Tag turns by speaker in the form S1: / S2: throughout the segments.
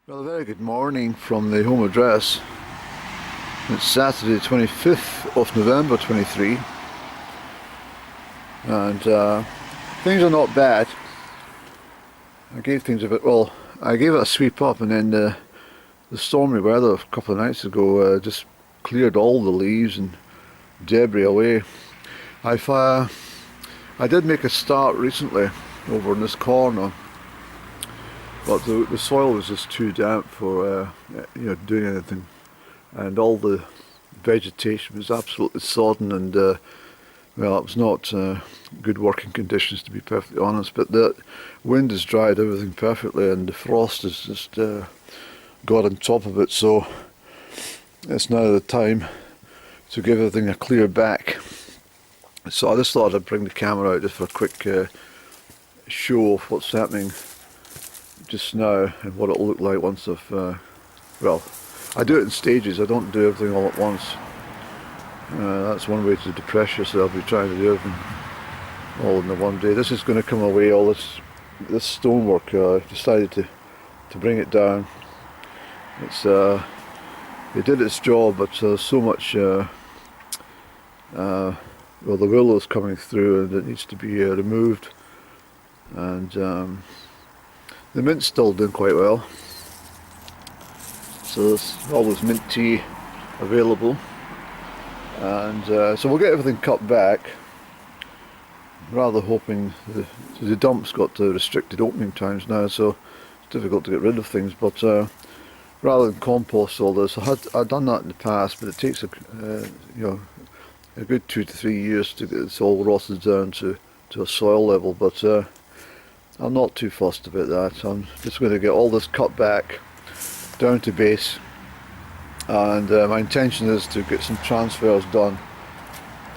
S1: Well, a very good morning from the home address. It's Saturday 25th of November 23 and things are not bad. I gave things a bit, well, I gave it a sweep up, and then the stormy weather a couple of nights ago just cleared all the leaves and debris away. I did make a start recently over in this corner, but the soil was just too damp for doing anything, and all the vegetation was absolutely sodden, and well, it was not good working conditions, to be perfectly honest. But the wind has dried everything perfectly, and the frost has just got on top of it, so it's now the time to give everything a clear back. So I just thought I'd bring the camera out just for a quick show of what's happening just now and what it'll look like once I've well, I do it in stages. I don't do everything all at once. That's one way to depress yourself. You're trying to do everything all in the one day. This is going to come away, all this stonework. I decided to bring it down. It's it did its job, but so much well, the willow's coming through and it needs to be removed, and the mint's still doing quite well, so there's always mint tea available, and so we'll get everything cut back. Rather hoping the dump's got restricted opening times now, so it's difficult to get rid of things, but rather than compost all this, I've done that in the past, but it takes a good 2 to 3 years to get this all rotted down to a soil level, but I'm not too fussed about that. I'm just going to get all this cut back down to base, and my intention is to get some transfers done.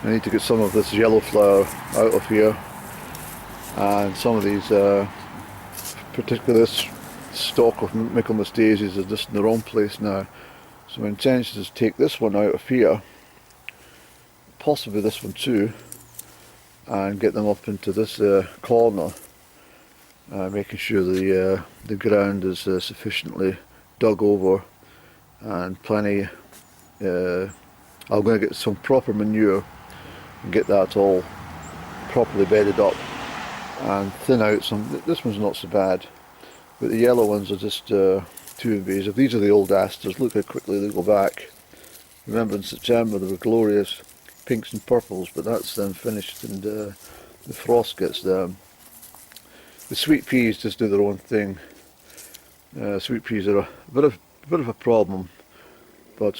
S1: I need to get some of this yellow flower out of here, and some of these, particularly this stalk of Michaelmas daisies, is just in the wrong place now. So my intention is to take this one out of here, possibly this one too, and get them up into this corner, making sure the ground is sufficiently dug over and plenty. I'm going to get some proper manure and get that all properly bedded up and thin out some. This one's not so bad, but the yellow ones are just too invasive. These are the old asters. Look how quickly they go back. Remember, in September they were glorious pinks and purples, but that's then finished, and the frost gets them. The sweet peas just do their own thing. Sweet peas are a bit of a problem, but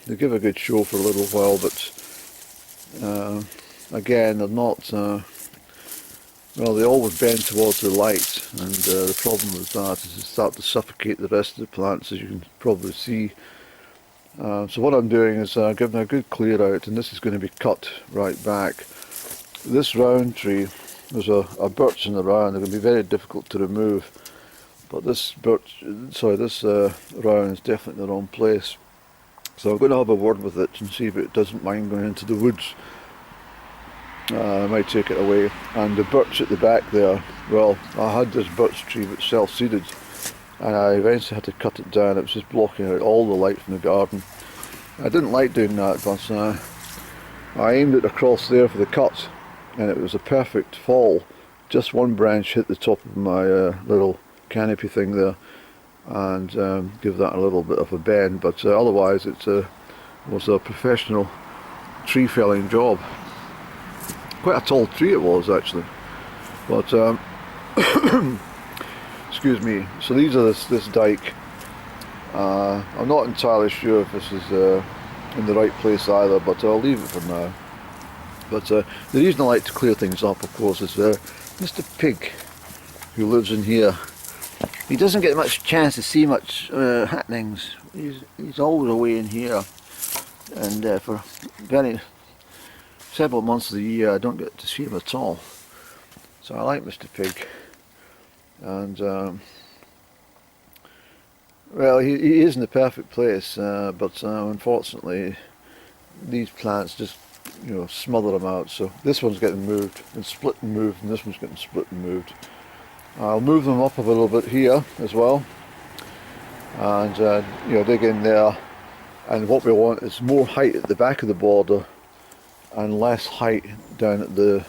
S1: they give a good show for a little while. But again, they're not. Well, they always bend towards the light, and the problem with that is they start to suffocate the rest of the plants, as you can probably see. So what I'm doing is giving a good clear out, and this is going to be cut right back. This round tree, there's a birch in the round. They're going to be very difficult to remove, but this round is definitely in the wrong place. So I'm going to have a word with it and see if it doesn't mind going into the woods. I might take it away. And the birch at the back there, well, I had this birch tree which self-seeded, and I eventually had to cut it down. It was just blocking out all the light from the garden. I didn't like doing that, but I aimed it across there for the cut, and it was a perfect fall. Just one branch hit the top of my little canopy thing there, and give that a little bit of a bend, but otherwise it was a professional tree felling job. Quite a tall tree it was, actually, but excuse me. So these are this dike. I'm not entirely sure if this is in the right place either, but I'll leave it for now. But the reason I like to clear things up, of course, is Mr. Pig, who lives in here. He doesn't get much chance to see much happenings. He's always away in here, and for several months of the year I don't get to see him at all. So I like Mr. Pig, and well, he is in the perfect place, but unfortunately these plants just smother them out. So this one's getting moved and split and moved, and this one's getting split and moved. I'll move them up a little bit here as well, and you know, dig in there. And what we want is more height at the back of the border and less height down at the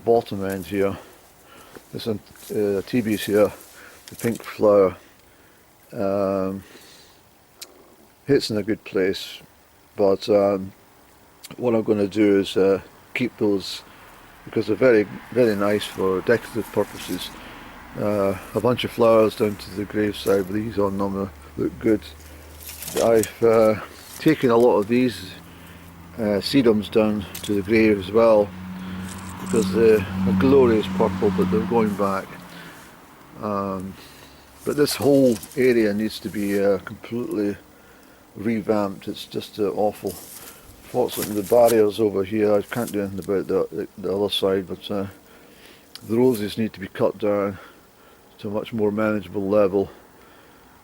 S1: bottom end here. This TB's here, the pink flower, hits in a good place, but what I'm going to do is keep those, because they're very, very nice for decorative purposes. A bunch of flowers down to the graveside with these on them look good. I've taken a lot of these sedums down to the grave as well, because they're a glorious purple, but they're going back. But this whole area needs to be completely revamped. It's just awful. Fortunately, the barriers over here, I can't do anything about the other side, but the roses need to be cut down to a much more manageable level.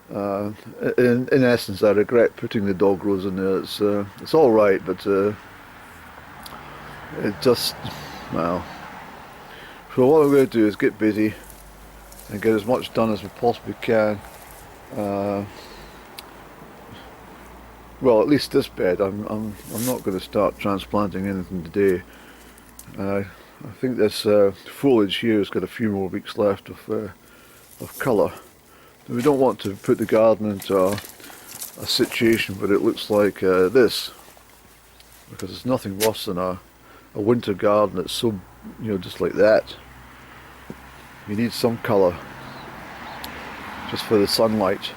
S1: In essence, I regret putting the dog rose in there. It's all right, but it just, well. So what I'm going to do is get busy and get as much done as we possibly can. Well, at least this bed. I'm not going to start transplanting anything today. I think this foliage here has got a few more weeks left of colour. We don't want to put the garden into a situation where it looks like this, because there's nothing worse than a winter garden that's so, you know, just like that. You need some colour just for the sunlight.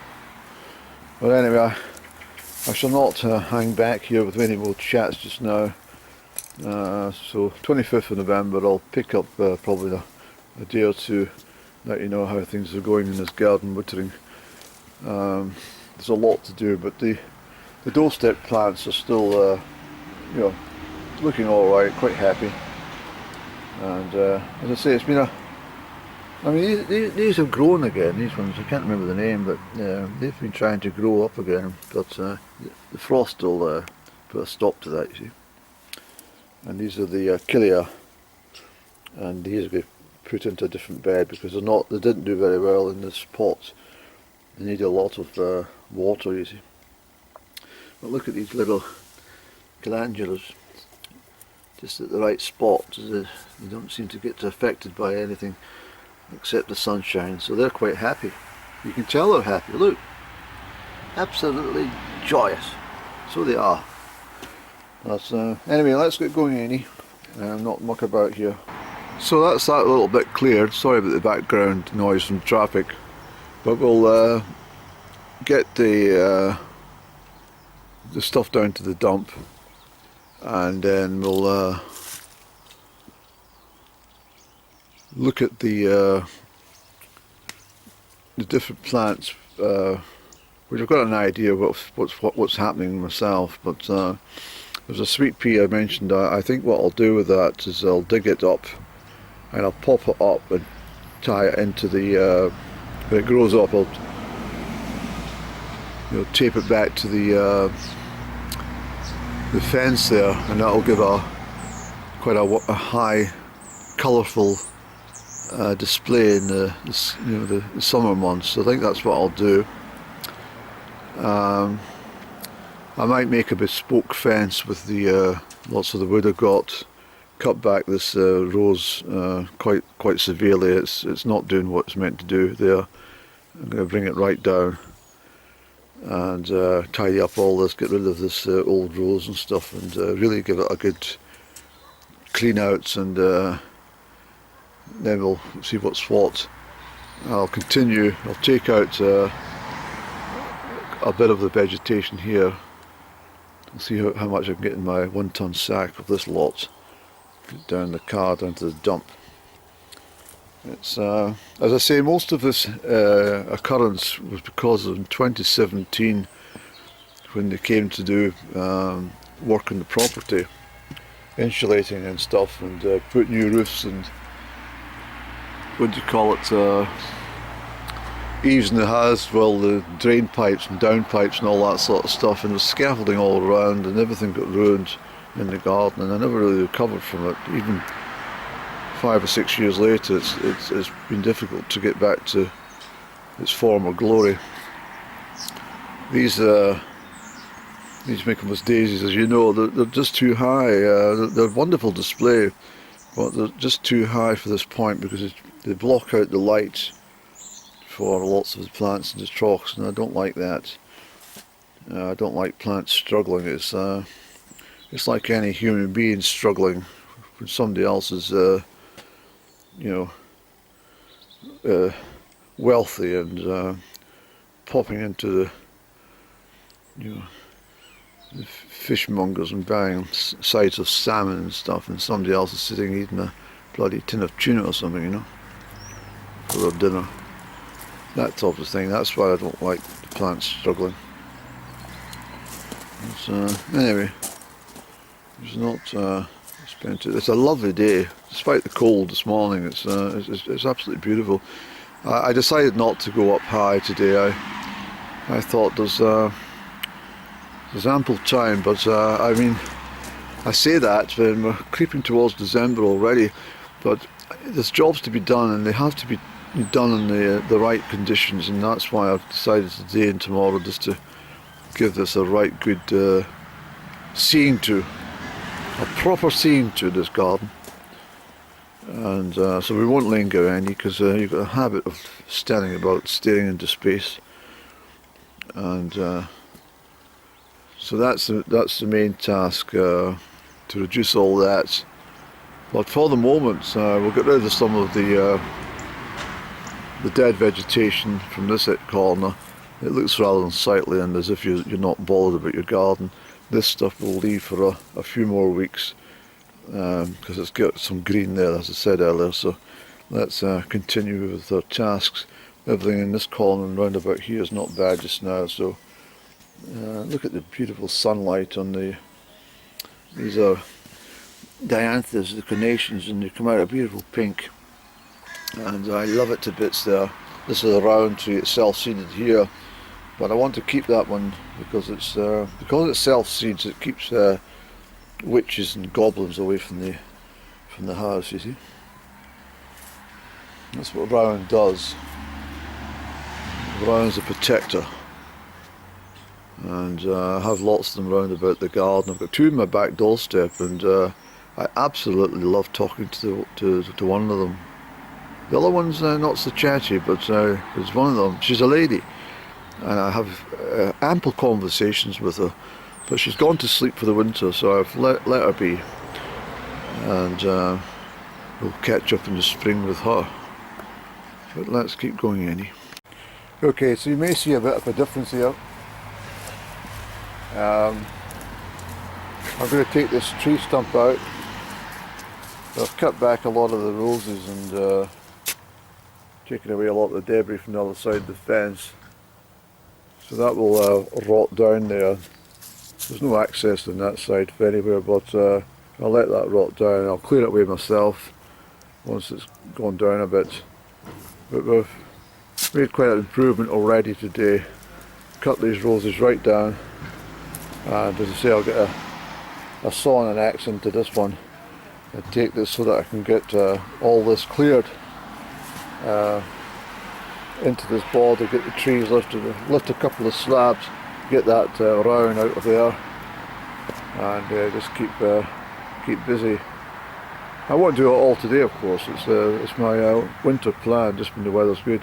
S1: But anyway, I shall not hang back here with any more chats just now. So 25th of November I'll pick up probably a day or two, let you know how things are going in this garden wittering. There's a lot to do, but the doorstep plants are still you know, looking alright, quite happy. And as I say, it's been I mean, these have grown again, these ones, I can't remember the name, but they've been trying to grow up again, but the frost will put a stop to that, you see. And these are the Killia, and these will be put into a different bed because they didn't do very well in this pot. They need a lot of water, you see. But look at these little calendulas, just at the right spot. They don't seem to get affected by anything except the sunshine, so they're quite happy. You can tell they're happy, look. Absolutely joyous. So they are. That's, anyway, let's get going, Annie. Not muck about here. So that's that little bit cleared. Sorry about the background noise from traffic. But we'll get the stuff down to the dump, and then we'll look at the different plants, which I've got an idea of what's happening myself. But there's a sweet pea I mentioned. I think what I'll do with that is I'll dig it up and I'll pop it up and tie it into the when it grows up. I'll, you know, tape it back to the fence there, and that'll give quite a high, colourful display in the summer months. So I think that's what I'll do. I might make a bespoke fence with the lots of the wood I've got. Cut back this rose quite severely. It's not doing what it's meant to do there. I'm going to bring it right down and tidy up all this, get rid of this old rose and stuff, and really give it a good clean out, and then we'll see what's what. I'll take out a bit of the vegetation here. I'll see how much I can get in my 1 ton sack of this lot. Put down the car, down to the dump. It's as I say, most of this occurrence was because in 2017, when they came to do work on the property, insulating and stuff, and put new roofs and what do you call it, eaves in the house, well, the drain pipes and down pipes and all that sort of stuff, and there was scaffolding all around, and everything got ruined in the garden, and I never really recovered from it. Even 5 or 6 years later, it's been difficult to get back to its former glory. these Michaelmas daisies, as you know, they're just too high. They're wonderful display, but they're just too high for this point because they block out the light for lots of the plants in the troughs, and I don't like that. I don't like plants struggling. It's like any human being struggling when somebody else is, wealthy and popping into the fishmongers and buying sides of salmon and stuff, and somebody else is sitting eating a bloody tin of tuna or something, for their dinner. That type of thing. That's why I don't like the plants struggling. Anyway, it's not spent it. It's a lovely day, despite the cold this morning. It's absolutely beautiful. I decided not to go up high today. I thought there's ample time, but I mean, I say that when we're creeping towards December already, but there's jobs to be done, and they have to be done in the right conditions, and that's why I've decided today and tomorrow just to give this a right good seeing to, a proper seeing to this garden. And so we won't linger any, because you've got a habit of standing about staring into space, and so that's the main task, to reduce all that. But for the moment, we'll get rid of some of the dead vegetation from this corner. It looks rather unsightly and as if you're not bothered about your garden. This stuff will leave for a few more weeks, because it's got some green there, as I said earlier. So let's continue with our tasks. Everything in this corner and round about here is not bad just now. So look at the beautiful sunlight on these are dianthus, the carnations, and they come out a beautiful pink, and I love it to bits there. This is a round tree, it's self-seeded here, but I want to keep that one because it's self-seeds. It keeps witches and goblins away from the house. You see, that's what round does. Round's a protector, and I have lots of them round about the garden. I've got two in my back doorstep, and I absolutely love talking to one of them. The other one's not so chatty, but there's one of them. She's a lady, and I have ample conversations with her, but she's gone to sleep for the winter, so I've let her be, and we'll catch up in the spring with her. But let's keep going, Annie. Okay, so you may see a bit of a difference here. I'm going to take this tree stump out. I've cut back a lot of the roses and taken away a lot of the debris from the other side of the fence. So that will rot down there. There's no access on that side for anywhere, but I'll let that rot down. I'll clear it away myself once it's gone down a bit. But we've made quite an improvement already today. Cut these roses right down, and as I say, I'll get a saw and an axe into this one and take this so that I can get all this cleared into this border, get the trees lifted, lift a couple of slabs, get that round out of there, and just keep busy. I won't do it all today, of course. It's my winter plan, just when the weather's good.